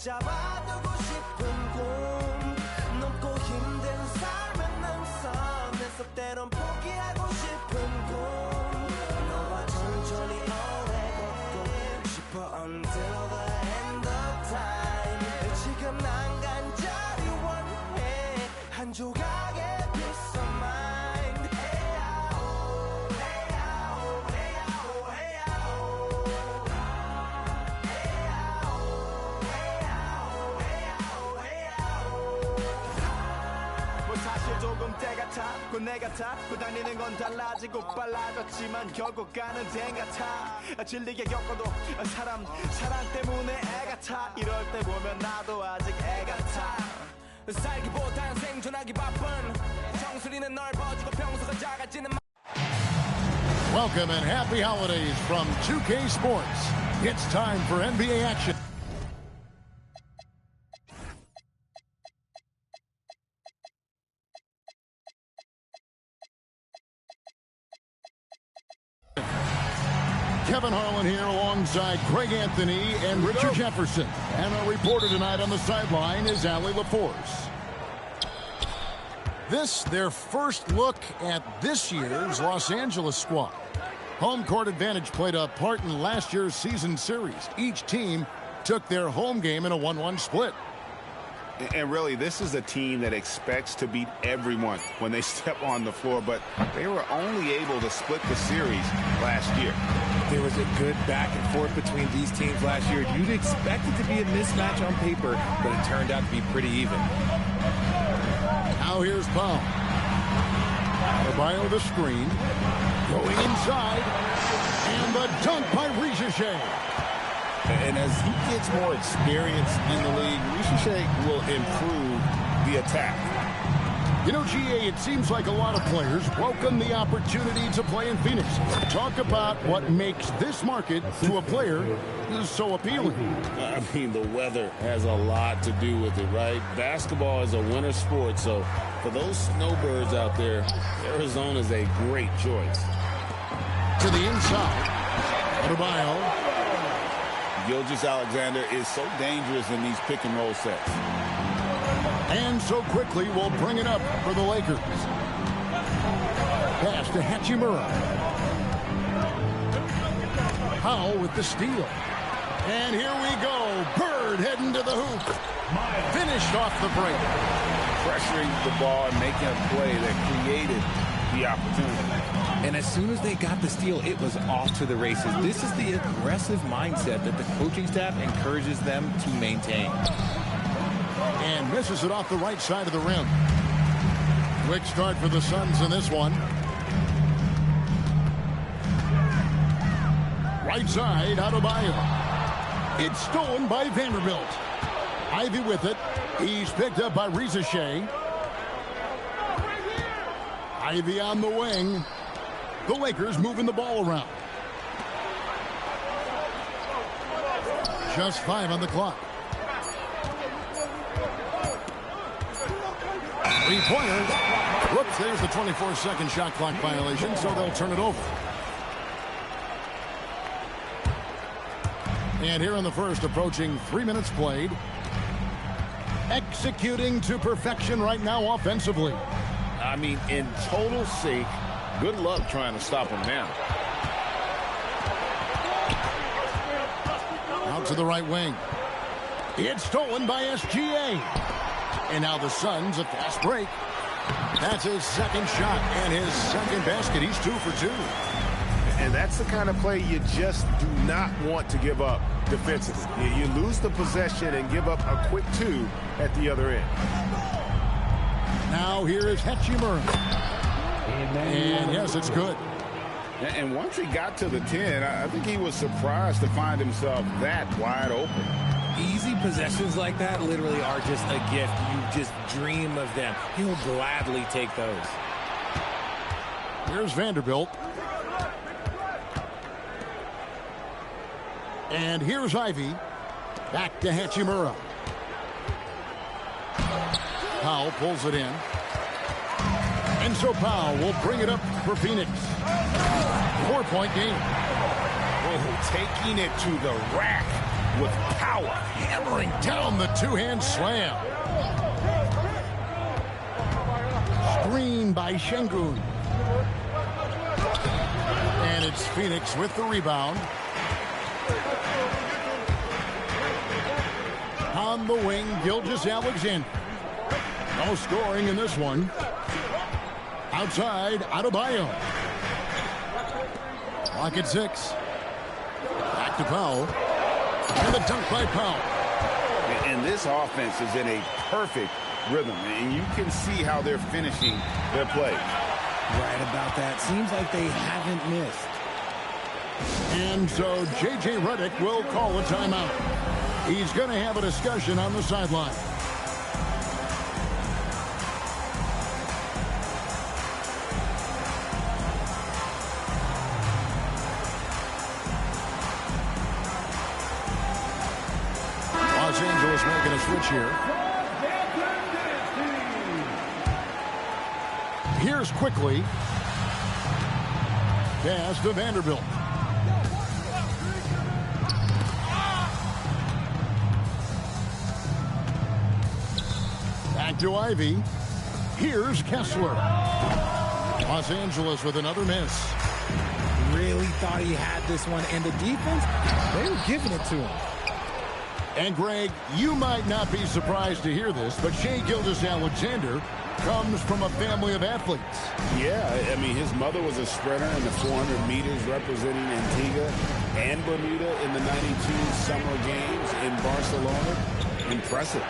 잡아두고 싶은 꿈 높고 힘든 삶의 능선 내 때론 포기하고 싶은 꿈 너와 천천히 오래 걷고 싶어 until the end of time 지금 난 간절히 원해 한 조각의 peace of mind 조금 때가 탔고 내가 타고 다니는 건 달라지고 빨라졌지만 결국 가는 데 같아 질리게 겪어도 사랑 때문에 애가 타 이럴 때 보면 나도 아직 애 같아 살기보단 생존하기 바쁜 정수리는 넓어지고 평소가 작아지는 Welcome and happy holidays from 2K Sports. It's time for NBA action. Kevin Harlan here alongside Greg Anthony and Richard Jefferson. And our reporter tonight on the sideline is Allie LaForce. This, their first look at this year's Los Angeles squad. Home court advantage played a part in last year's season series. Each team took their home game in a 1-1 split. And really, this is a team that expects to beat everyone when they step on the floor, but they were only able to split the series last year. There was a good back and forth between these teams last year. You'd expect it to be a mismatch on paper, but it turned out to be pretty even. Now here's Powell. Adebayo the screen. Going inside. And the dunk by Richiche. And as he gets more experience in the league, Richiche will improve the attack. You know, GA, it seems like a lot of players welcome the opportunity to play in Phoenix. Talk about what makes this market to a player so appealing. I mean, the weather has a lot to do with it, right? Basketball is a winter sport, so for those snowbirds out there, Arizona is a great choice. To the inside, Adebayo. Gilgeous-Alexander is so dangerous in these pick-and-roll sets. And so quickly will bring it up for the Lakers. Pass to Hachimura. Powell with the steal. And here we go. Bird heading to the hoop. Finished off the break. Pressuring the ball and making a play that created the opportunity. And as soon as they got the steal, it was off to the races. This is the aggressive mindset that the coaching staff encourages them to maintain. And misses it off the right side of the rim. Quick start for the Suns in this one. Right side, Adebayo. It's stolen by Vanderbilt. Ivy with it. He's picked up by Richiche. Ivy on the wing. The Lakers moving the ball around. Just 5 on the clock. Three-pointer. Whoops, there's the 24-second shot clock violation, so they'll turn it over. And here in the first, approaching 3 minutes played. Executing to perfection right now offensively. I mean, in total sync. Good luck trying to stop him now. Out to the right wing. It's stolen by SGA. And now the Suns, a fast break. That's his second shot and his second basket. He's 2 for 2. And that's the kind of play you just do not want to give up defensively. You lose the possession and give up a quick 2 at the other end. Now here is Hachimura. And yes, it's good. And once he got to the 10, I think he was surprised to find himself that wide open. Easy possessions like that literally are just a gift. You just dream of them. He'll gladly take those. Here's Vanderbilt. And here's Ivy. Back to Hachimura. Powell pulls it in. And so Powell will bring it up for Phoenix. 4-point game. Oh, taking it to the rack. with power. Hammering down the two-hand slam. Screen by Şengün. And it's Phoenix with the rebound. On the wing, Gilgeous-Alexander. No scoring in this one. Outside, Adebayo. Clock at 6. Back to Powell. And the dunk by Powell. And this offense is in a perfect rhythm. And you can see how they're finishing their play. Right about that. Seems like they haven't missed. And so J.J. Redick will call a timeout. He's going to have a discussion on the sideline. Los Angeles making a switch here. Here's quickly. Pass to Vanderbilt. Back to Ivy. Here's Kessler. Los Angeles with another miss. Really thought he had this one, and the defense, they were giving it to him. And Greg, you might not be surprised to hear this, but Shai Gilgeous-Alexander comes from a family of athletes. Yeah, I mean, his mother was a sprinter in the 400 meters representing Antigua and Bermuda in the 92 Summer Games in Barcelona. Impressive.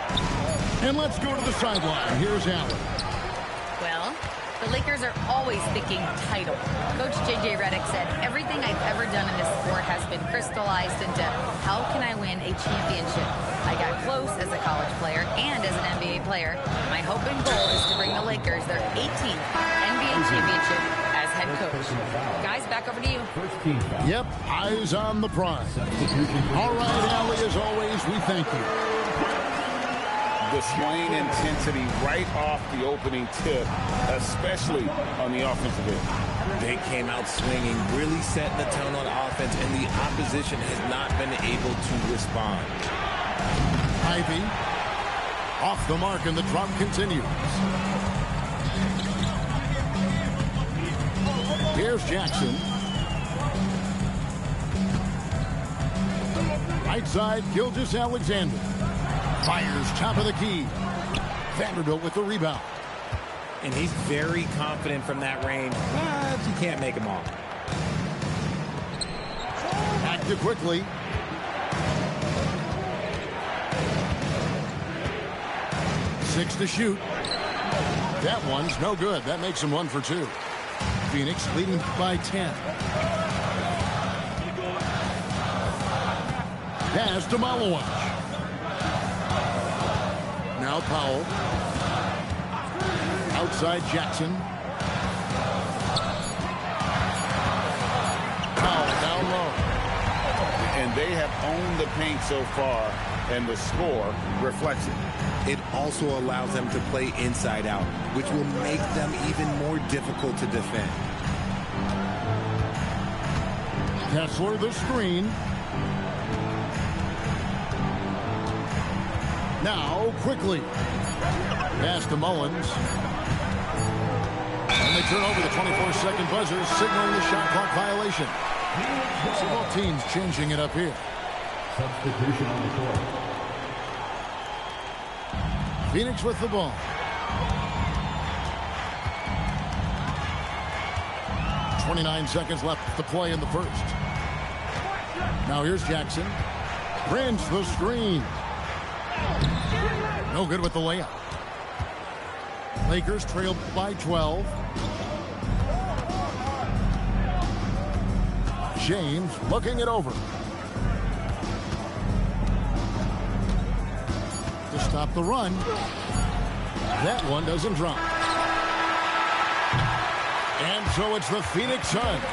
And let's go to the sideline. Here's Allen. Well, the Lakers are always thinking title. Coach J.J. Redick said, everything I've ever done in this sport has been crystallized into how can I win a championship. I got close as a college player and as an NBA player. My hope and goal is to bring the Lakers their 18th NBA championship as head coach. Guys, back over to you. Yep, eyes on the prize. All right, Allie, as always, we thank you. Displaying intensity right off the opening tip, especially on the offensive end. They came out swinging, really setting the tone on offense, and the opposition has not been able to respond. Ivy off the mark, and the drop continues. Here's Jackson. Right side, Gilgeous-Alexander. Fires top of the key. Vanderbilt with the rebound. And he's very confident from that range, but you can't make him all. Back to quickly. Six to shoot. That one's no good. That makes him 1 for 2. Phoenix leading by 10. Pass to Malawach. Now Powell. Outside Jackson. Powell down low. And they have owned the paint so far, and the score reflects it. It also allows them to play inside out, which will make them even more difficult to defend. Kessler the screen. Now quickly. Pass to Mullins. And they turn over the 24-second buzzer, signaling the shot clock violation. So both teams changing it up here. Substitution on the court. Phoenix with the ball. .29 seconds left to play in the first. Now here's Jackson. Prince the screen. No good with the layup. Lakers trailed by 12. James looking it over. To stop the run. That one doesn't drop. And so it's the Phoenix Suns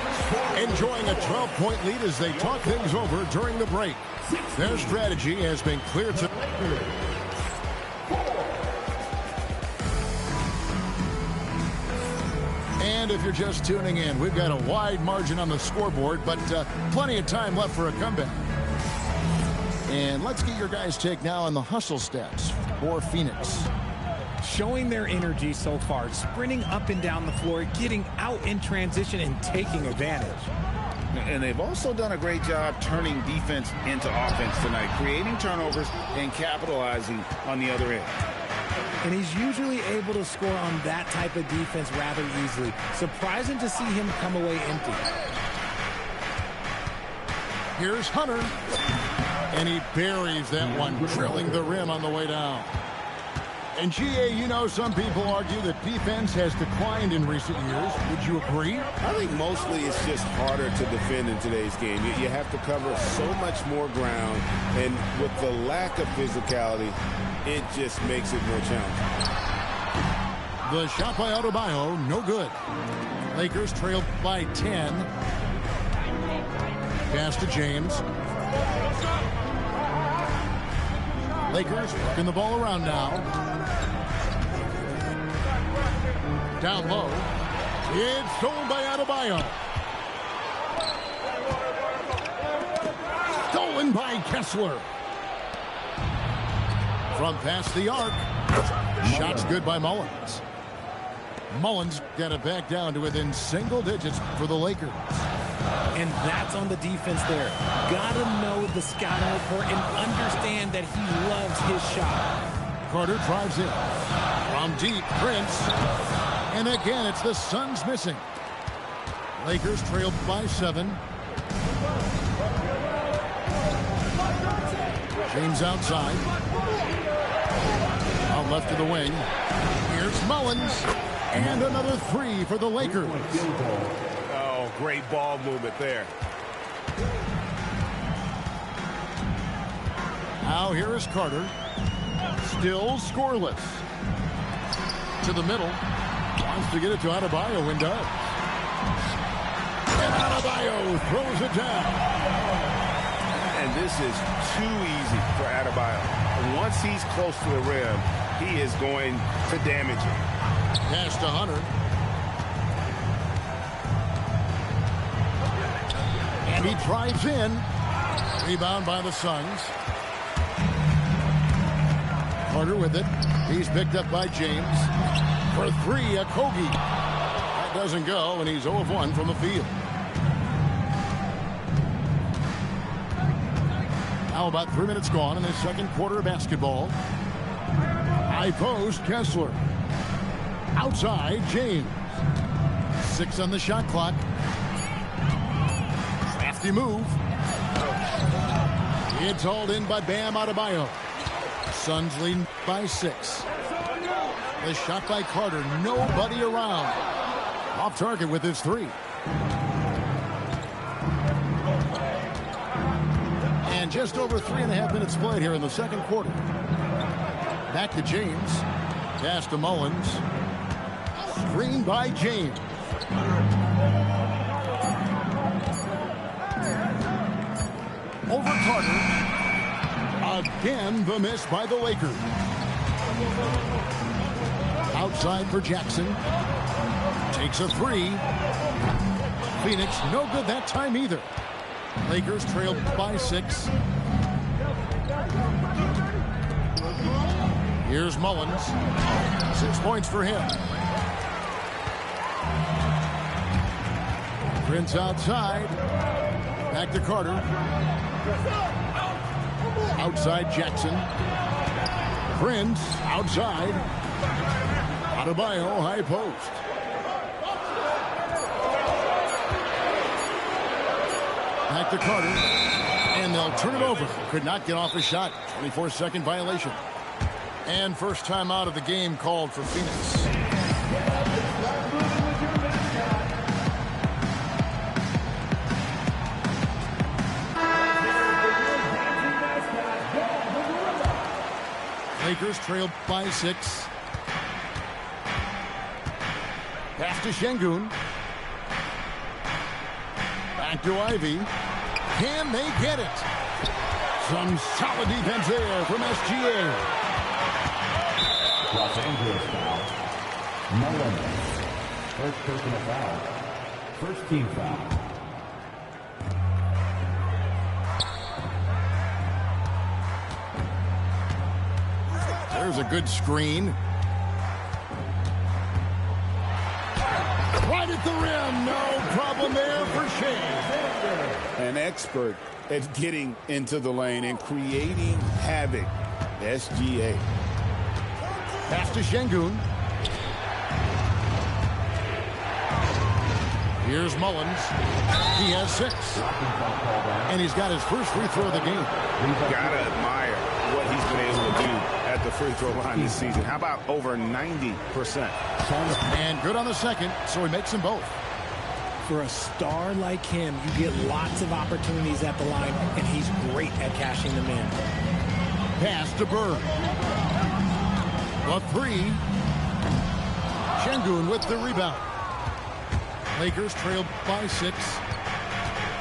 enjoying a 12-point lead as they talk things over during the break. Their strategy has been clear to... And if you're just tuning in, we've got a wide margin on the scoreboard, but plenty of time left for a comeback. And let's get your guys' take now on the hustle stats for Phoenix. Showing their energy so far, sprinting up and down the floor, getting out in transition and taking advantage. And they've also done a great job turning defense into offense tonight, creating turnovers and capitalizing on the other end. And he's usually able to score on that type of defense rather easily. Surprising to see him come away empty. Here's Hunter. And he buries that one, drilling the rim on the way down. And GA, you know, some people argue that defense has declined in recent years. Would you agree? I think mostly it's just harder to defend in today's game. You have to cover so much more ground, and with the lack of physicality, it just makes it more challenging. The shot by Adebayo, no good. Lakers trailed by 10. Pass to James. Lakers working the ball around now. Down low. It's stolen by Adebayo. Stolen by Kessler. From past the arc. Shots good by Mullins. Mullins got it back down to within single digits for the Lakers. And that's on the defense there. Gotta know the scouting report and understand that he loves his shot. Carter drives in. From deep, Prince. And again, it's the Suns missing. Lakers trailed by 7. James outside. Out left of the wing. Here's Mullins. And another 3 for the Lakers. Oh, great ball movement there. Now here is Carter. Still scoreless. To the middle. Wants to get it to Adebayo and does. And Adebayo throws it down. And this is too easy for Adebayo. Once he's close to the rim, he is going to damage it. Pass to Hunter. And he drives in. Rebound by the Suns. Carter with it. He's picked up by James. For 3, Okogie. That doesn't go, and he's 0 of 1 from the field. Now about 3 minutes gone in the second quarter of basketball. High post, Kessler. Outside, James. 6 on the shot clock. Crafty move. It's hauled in by Bam Adebayo. Suns lead by 6. The shot by Carter. Nobody around. Off target with his 3. And just over 3.5 minutes played here in the second quarter. Back to James. Pass to Mullins. Screen by James. Over Carter. Again, the miss by the Lakers. Outside for Jackson. Takes a 3. Phoenix, no good that time either. Lakers trailed by 6. Here's Mullins. 6 points for him. Prince outside. Back to Carter. Outside Jackson. Prince outside. Adebayo high post. Back to Carter. And they'll turn it over. Could not get off a shot. 24-second violation. And first time out of the game called for Phoenix. Lakers trailed by 6. Pass to Şengün. Back to Ivy. Can they get it? Some solid defense there from SGA. Los Angeles foul. Mullins. First personal foul. First team foul. There's a good screen. Right at the rim. No problem there for Shea. An expert at getting into the lane and creating havoc. SGA. Pass to Şengün. Here's Mullins. He has 6. And he's got his first free throw of the game. Gotta admire what he's been able to do at the free throw line this season. How about over 90%? And good on the second, so he makes them both. For a star like him, you get lots of opportunities at the line, and he's great at cashing them in. Pass to Bird. The 3. Şengün with the rebound. Lakers trailed by 6.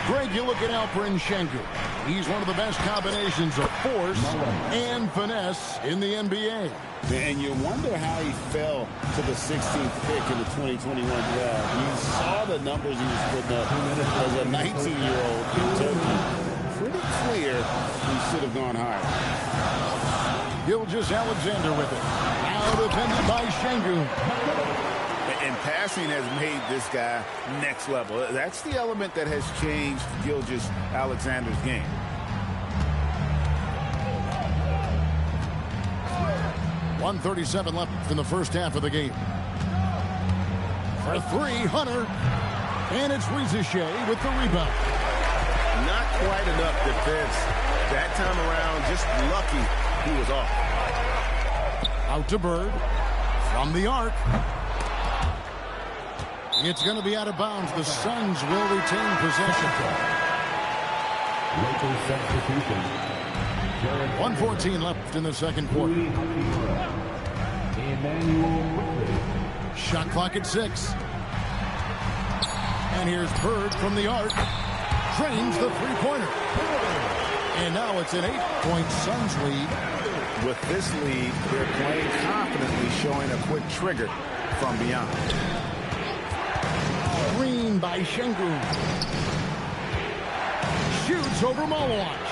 Greg, you're looking out for Şengün. He's one of the best combinations of force and finesse in the NBA. And you wonder how he fell to the 16th pick in the 2021 draft. You saw the numbers he was putting up as a 19-year-old in Turkey. Pretty clear he should have gone higher. Gilgeous-Alexander with it. Now defended by Şengün. And passing has made this guy next level. That's the element that has changed Gilgeous-Alexander's game. .137 left in the first half of the game. For 3, Hunter. And it's Reza Shea with the rebound. Not quite enough defense that time around. Just lucky he was off. Out to Bird. From the arc. It's going to be out of bounds. The Suns will retain possession. Lakers substitution. 1:14 left in the second quarter. Shot clock at 6. And here's Bird from the arc. Drains the three-pointer. And now it's an 8-point Suns lead. With this lead, they're playing confidently, showing a quick trigger from beyond. Green by Şengün. Shoots over Malewicz.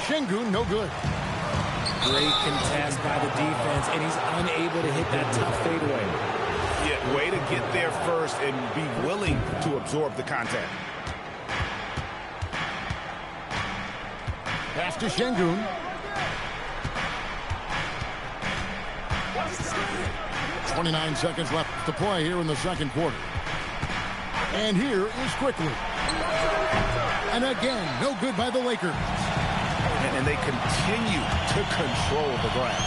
Şengün, no good. Great contest by the defense, and he's unable to hit that tough fadeaway. Yeah, way to get there first and be willing to absorb the contact. Pass to Şengün. .29 seconds left to play here in the second quarter. And here is Quickly. And again, no good by the Lakers. And they continue to control the glass.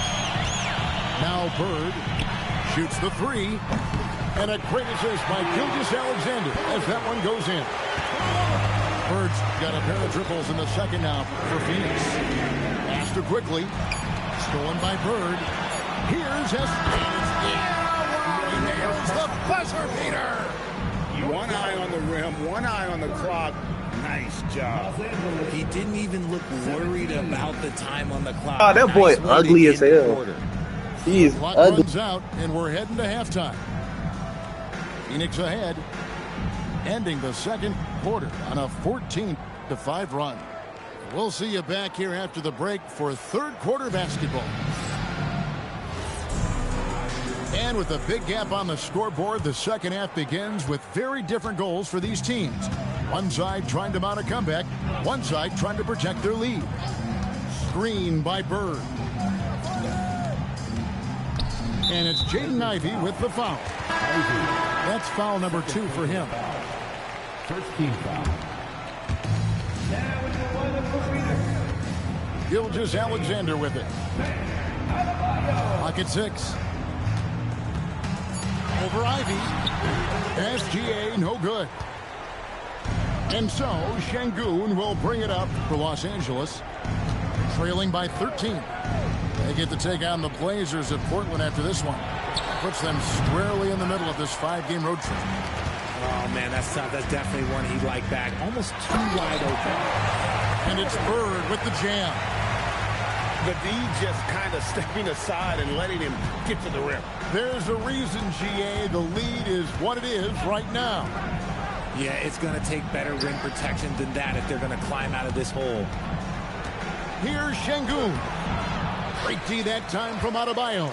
Now Bird shoots the 3. And a great assist by Gilgeous-Alexander as that one goes in. Bird's got a pair of triples in the second now for Phoenix. Pass to Quickly. Stolen by Bird. Here's Heston. He nails the buzzer beater. One eye on the rim, one eye on the clock. Nice job. He didn't even look worried about the time on the clock. Oh, that boy Nice way to ugly as end the hell. quarter. He's Clock ugly. runs out, and we're heading to halftime. Phoenix ahead, ending the second quarter on a 14-5 run. We'll see you back here after the break for third quarter basketball. And with a big gap on the scoreboard, the second half begins with very different goals for these teams. One side trying to mount a comeback, one side trying to protect their lead. Screen by Bird. And it's Jaden Ivey with the foul. That's foul number 2 for him. First team foul. Gilgeous-Alexander with it. Pocket 6. Over Ivy. SGA, no good. And so, Şengün will bring it up for Los Angeles, trailing by 13. They get to take on the Blazers at Portland after this one. Puts them squarely in the middle of this 5-game road trip. Oh, man, that's tough. That's definitely one he'd like back. Almost too wide open. And it's Bird with the jam. The D just kind of stepping aside and letting him get to the rim. There's a reason, GA, the lead is what it is right now. Yeah, it's going to take better rim protection than that if they're going to climb out of this hole. Here's Şengün. Great D that time from Adebayo.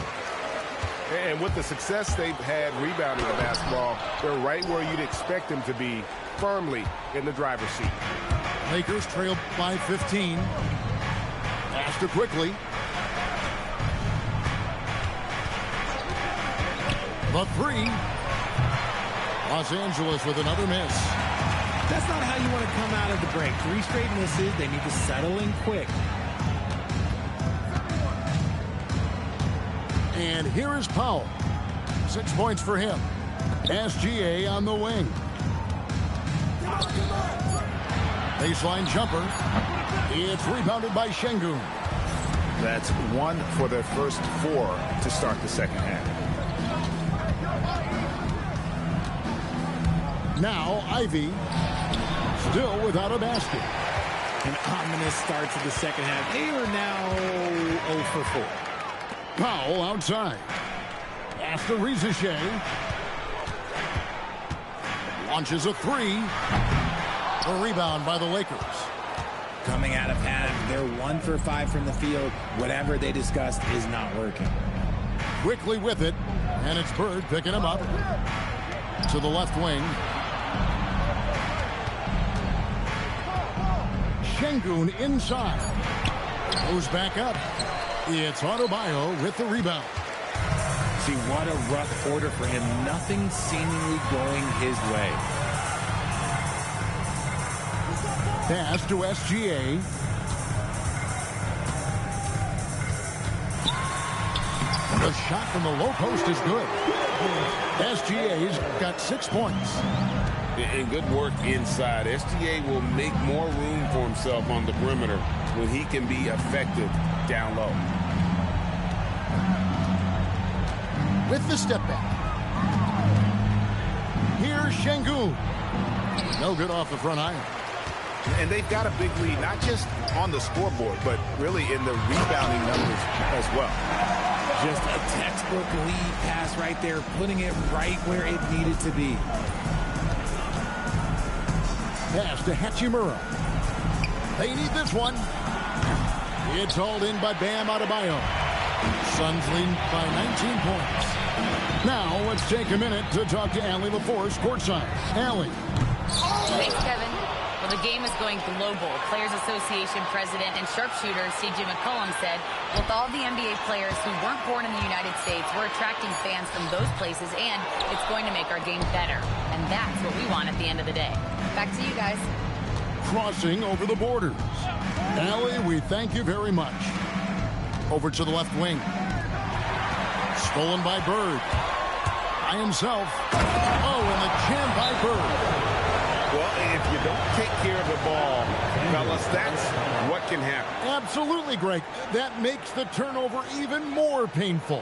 And with the success they've had rebounding the basketball, they're right where you'd expect them to be, firmly in the driver's seat. Lakers trail by 15. Pass to quickly. The three. Los Angeles with another miss. That's not how you want to come out of the break. 3 straight misses. They need to settle in quick. And here is Powell. 6 points for him. SGA on the wing. Baseline jumper. It's rebounded by Şengün. That's 1 for their first 4 to start the second half. Now Ivy, still without a basket. An ominous start to the second half. They are now 0 for 4. Powell outside. Pass to Rizachet. Launches a 3. A rebound by the Lakers. Coming out of half, they're 1 for 5 from the field. Whatever they discussed is not working. Quickly with it, and it's Bird picking him up to the left wing. Şengün inside. Goes back up. It's Adebayo with the rebound. See, what a rough quarter for him. Nothing seemingly going his way. Pass to SGA. The shot from the low post is good. SGA's got 6 points. And good work inside. SGA will make more room for himself on the perimeter when he can be effective down low. With the step back. Here's Şengün. No good off the front iron. And they've got a big lead, not just on the scoreboard, but really in the rebounding numbers as well. Just a textbook lead pass right there, putting it right where it needed to be. Pass to Hachimura. They need this one. It's hauled in by Bam Adebayo. Suns lead by 19 points. Now let's take a minute to talk to Allie LaForce courtside. Allie. Thanks, Kevin. Well, the game is going global. Players Association President and sharpshooter C.J. McCollum said, with all the NBA players who weren't born in the United States, we're attracting fans from those places, and it's going to make our game better. And that's what we want at the end of the day. Back to you guys. Crossing over the borders. Allie, we thank you very much. Over to the left wing. Stolen by Bird. By himself. Oh, and the jam by Bird. Well, if you don't take care of the ball, fellas, that's what can happen. Absolutely, Greg. That makes the turnover even more painful.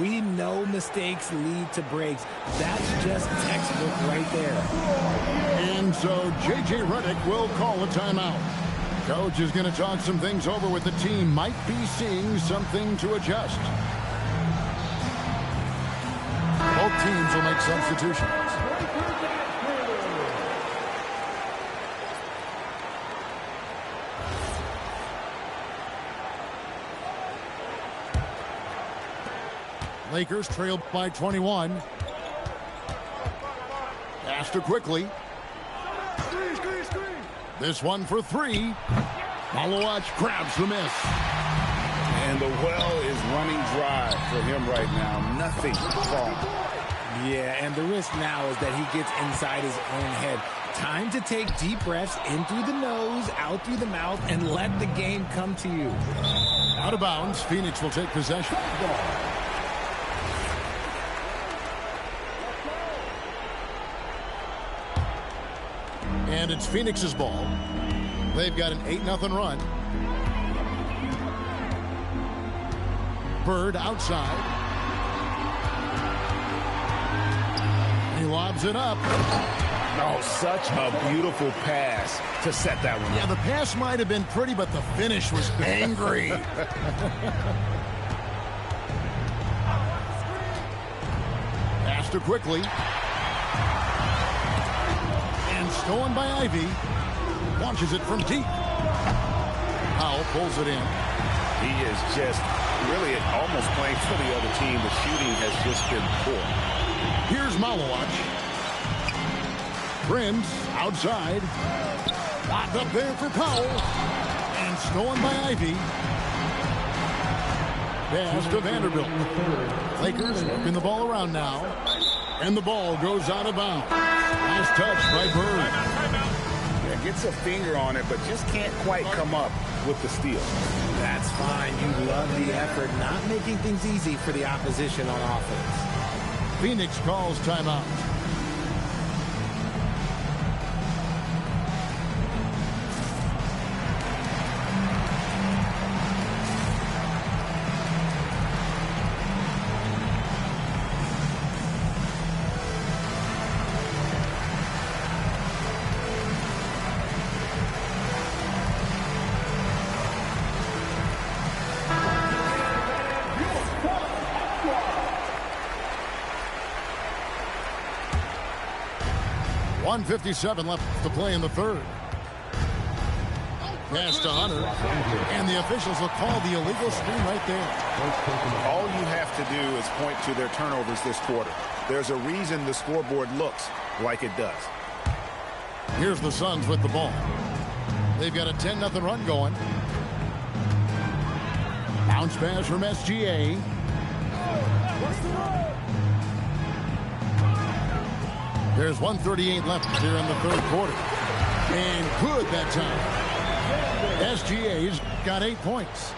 We know mistakes lead to breaks. That's just textbook right there. And so J.J. Redick will call a timeout. Coach is going to talk some things over with the team. Might be seeing something to adjust. Both teams will make substitutions. Lakers trail by 21. Pass quickly. This one for 3. Malawach grabs the miss. And the well is running dry for him right now. Nothing falling. Yeah, and the risk now is that he gets inside his own head. Time to take deep breaths in through the nose, out through the mouth, and let the game come to you. Out of bounds. Phoenix will take possession. And it's Phoenix's ball. They've got an 8-0 run. Bird outside. He lobs it up. Oh, such a beautiful pass to set that one up. Yeah, the pass might have been pretty, but the finish was angry. Pass to quickly. And stolen by Ivy. Launches it from deep. Powell pulls it in. He is is just really almost playing for the other team. The shooting has just been poor. Here's Malawach. Prince outside. Locked up there for Powell. And stolen by Ivy. Pass to Vanderbilt. Lakers working the ball around now. And the ball goes out of bounds. Nice touch by Bird. Yeah, gets a finger on it, but just can't quite come up with the steal. That's fine. You love the effort, not making things easy for the opposition on offense. Phoenix calls timeout. .157 left to play in the third. Pass to Hunter. And the officials will call the illegal screen right there. All you have to do is point to their turnovers this quarter. There's a reason the scoreboard looks like it does. Here's the Suns with the ball. They've got a 10-0 run going. Bounce pass from SGA. There's 1:38 left here in the third quarter. And good that time. SGA's got 8 points.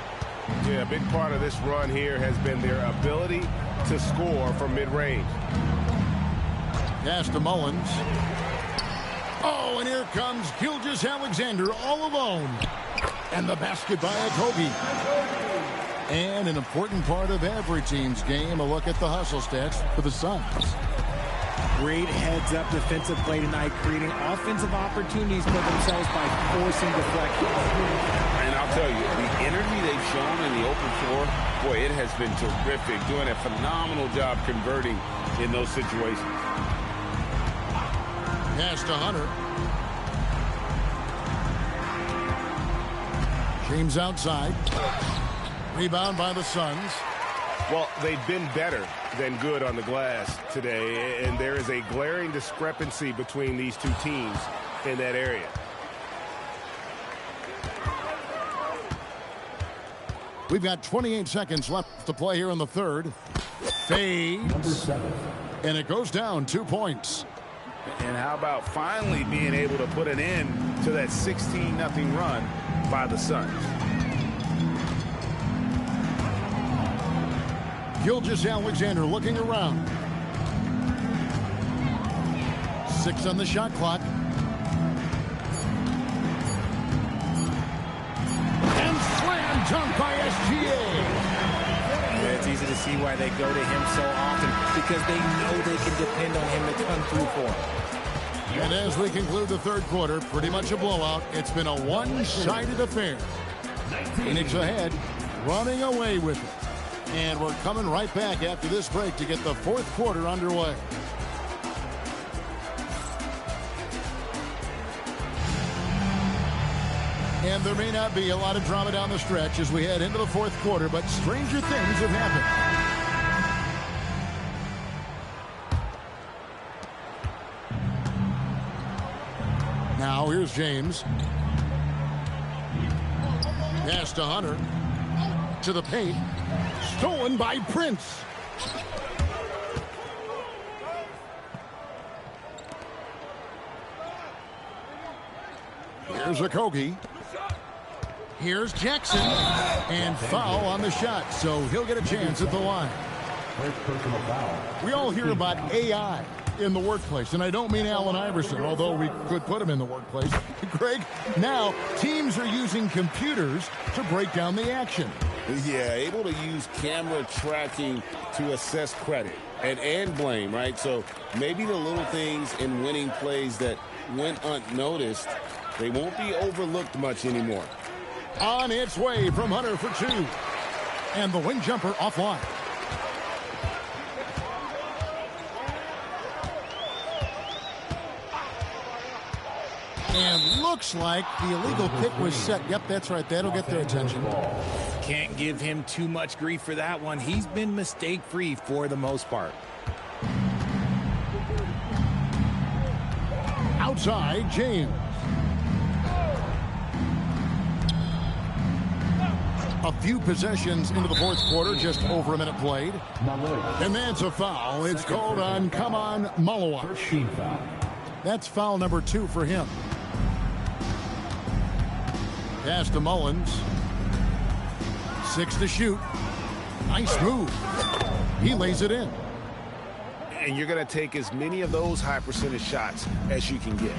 Yeah, a big part of this run here has been their ability to score from mid-range. Pass to Mullins. Oh, and here comes Gilgeous-Alexander all alone. And the basket by Okogie. And an important part of every team's game, a look at the hustle stats for the Suns. Great heads-up defensive play tonight, creating offensive opportunities for themselves by forcing deflections. And I'll tell you, the energy they've shown in the open floor, boy, it has been terrific. Doing a phenomenal job converting in those situations. Pass to Hunter. James outside. Rebound by the Suns. Well, they've been better than good on the glass today, and there is a glaring discrepancy between these two teams in that area. We've got 28 seconds left to play here in the third. Fades. And it goes down 2 points. And how about finally being able to put an end to that 16-0 run by the Suns? Gilgeous-Alexander looking around. 6 on the shot clock. And slam dunk by SGA. Yeah, it's easy to see why they go to him so often, because they know they can depend on him to come through for them. And as we conclude the third quarter, pretty much a blowout. It's been a one-sided affair. Phoenix ahead, running away with it. And we're coming right back after this break to get the fourth quarter underway. And there may not be a lot of drama down the stretch as we head into the fourth quarter, but stranger things have happened. Now here's James. Pass to Hunter. To the paint. Stolen by Prince. Here's Okogie. Here's Jackson. And foul on the shot, so he'll get a chance at the line. We all hear about AI in the workplace, and I don't mean Allen Iverson, although we could put him in the workplace. Greg, now teams are using computers to break down the action. Yeah, able to use camera tracking to assess credit and blame, right? So maybe the little things in winning plays that went unnoticed, they won't be overlooked much anymore. On its way from Hunter for 2. And the wing jumper offline. And looks like the illegal pick was set. Yep, that's right. That'll get their attention. Can't give him too much grief for that one. He's been mistake-free for the most part. Outside, James. A few possessions into the fourth quarter, just over a minute played. And that's a foul. It's called on Kaman Malawach. That's foul number 2 for him. Pass to Mullins. 6 to shoot. Nice move. He lays it in. And you're going to take as many of those high percentage shots as you can get.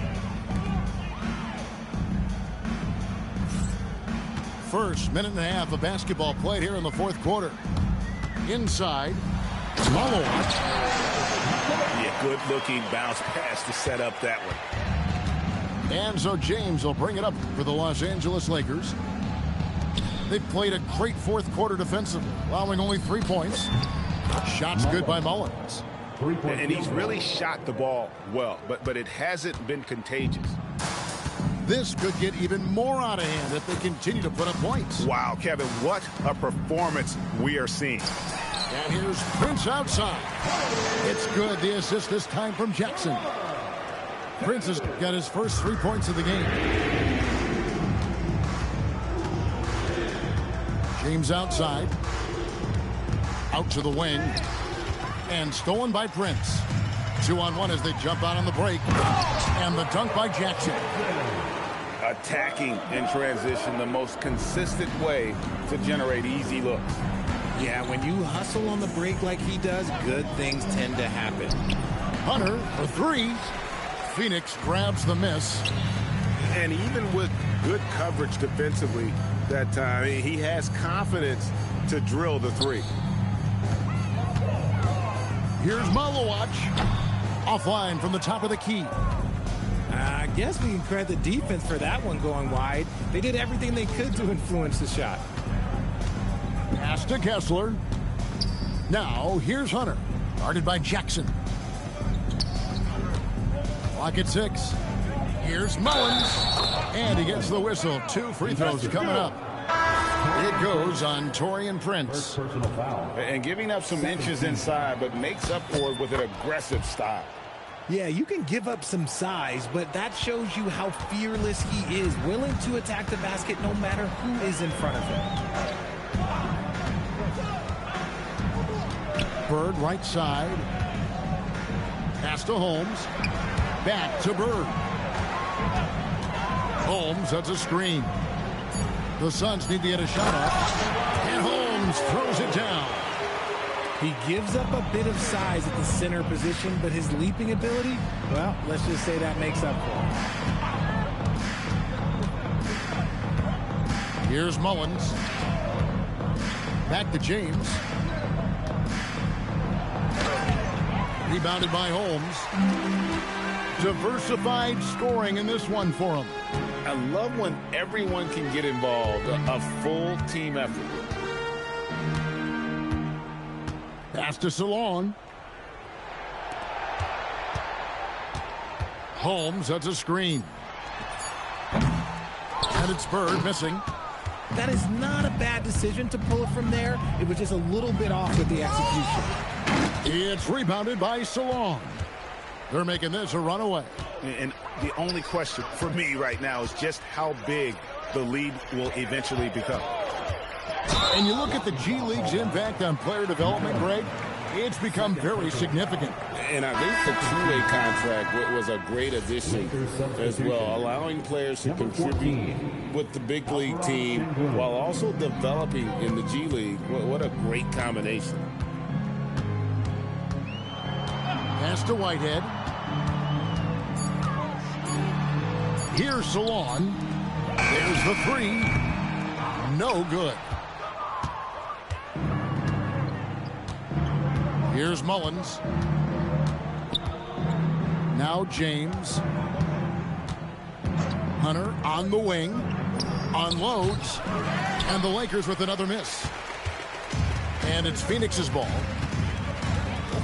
First minute and a half of basketball played here in the fourth quarter. Inside, Malawach. Yeah, good-looking bounce pass to set up that one. And so James will bring it up for the Los Angeles Lakers. They've played a great fourth quarter defensively, allowing only 3 points. Shots good by Mullins. And he's really shot the ball well, but it hasn't been contagious. This could get even more out of hand if they continue to put up points. Wow, Kevin, what a performance we are seeing. And here's Prince outside. It's good. The assist this time from Jackson. Prince has got his first 3 points of the game. James outside. Out to the wing. And stolen by Prince. 2-on-1 as they jump out on the break. And the dunk by Jackson. Attacking in transition, the most consistent way to generate easy looks. Yeah, when you hustle on the break like he does, good things tend to happen. Hunter for 3. Phoenix grabs the miss. And even with good coverage defensively that time, he has confidence to drill the 3. Here's Malawach. Offline from the top of the key. I guess we can credit the defense for that one going wide. They did everything they could to influence the shot. Pass to Kessler. Now, here's Hunter. Guarded by Jackson. Clock at 6. Here's Mullins. And he gets the whistle. 2 free throws coming up. It goes on Taurean Prince. And giving up some inches inside, but makes up for it with an aggressive style. Yeah, you can give up some size, but that shows you how fearless he is, willing to attack the basket no matter who is in front of him. Bird right side. Pass to Holmes. Back to Bird. Holmes, that's a screen. The Suns need to get a shot off. And Holmes throws it down. He gives up a bit of size at the center position, but his leaping ability, well, let's just say that makes up for it. Here's Mullins. Back to James. Rebounded by Holmes. Diversified scoring in this one for him. I love when everyone can get involved, a full team effort. Pass to Salon. Holmes, that's a screen. And it's Bird missing. That is not a bad decision to pull it from there. It was just a little bit off with the execution. It's rebounded by Salon. They're making this a runaway. And the only question for me right now is just how big the lead will eventually become. And you look at the G League's impact on player development, Greg, it's become very significant. And I think the two-way contract was a great addition as well, allowing players to contribute with the big league team while also developing in the G League. What a great combination. Pass to Whitehead. Here's Salon. There's the 3. No good. Here's Mullins. Now James. Hunter on the wing. Unloads. And the Lakers with another miss. And it's Phoenix's ball.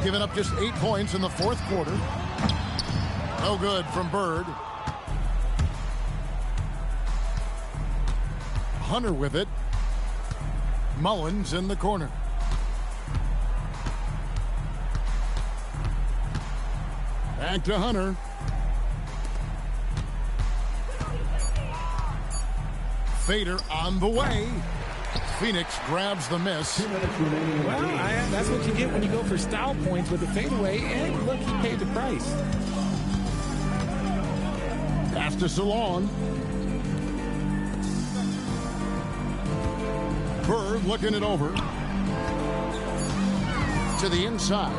Giving up just 8 points in the fourth quarter. No good from Bird. Hunter with it. Mullins in the corner. Back to Hunter. Fader on the way. Phoenix grabs the miss. Well, that's what you get when you go for style points with the fadeaway. And look, he paid the price. Pass to Salon. Bird looking it over. To the inside.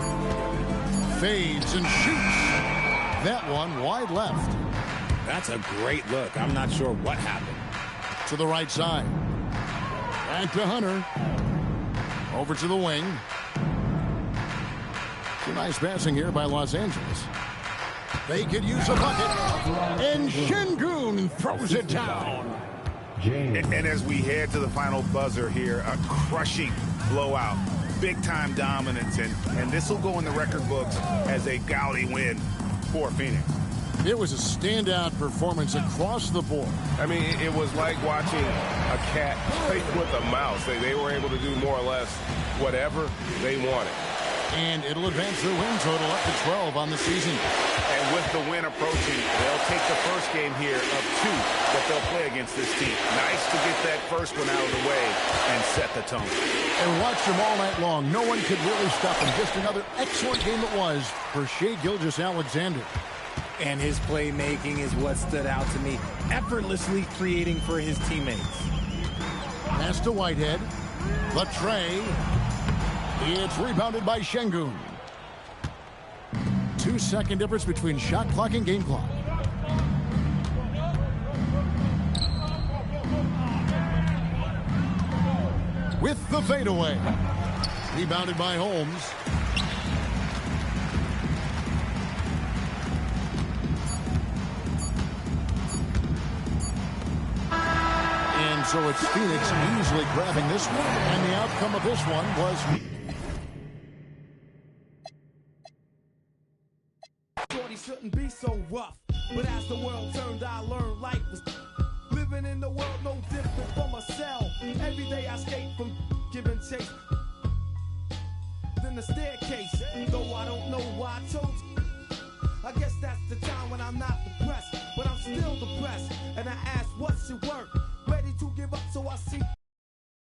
Fades and shoots. That one wide left. That's a great look. I'm not sure what happened. To the right side. Back to Hunter. Over to the wing. Some nice passing here by Los Angeles. They could use a bucket. And Şengün throws it down. And as we head to the final buzzer here, a crushing blowout. Big-time dominance, and this will go in the record books as a gaudy win for Phoenix. It was a standout performance across the board. I mean, it was like watching a cat play with a mouse. They were able to do more or less whatever they wanted. And it'll advance their win total up to 12 on the season. And with the win approaching, they'll take the first game here of 2 that they'll play against this team. Nice to get that first one out of the way and set the tone. And watch them all night long. No one could really stop them. Just another excellent game it was for Shai Gilgeous-Alexander. And his playmaking is what stood out to me. Effortlessly creating for his teammates. Pass to Whitehead. Latre. It's rebounded by Şengün. 2-second difference between shot clock and game clock. With the fadeaway. Rebounded by Holmes. And so it's Phoenix easily grabbing this one. And the outcome of this one was... Shouldn't be so rough, but as the world turned, I learned life was living in the world no different from a cell. Every day I escape from giving chase. Then the staircase, though I don't know why I chose. I guess that's the time when I'm not depressed, but I'm still depressed. And I ask, what's your work? Ready to give up, so I seek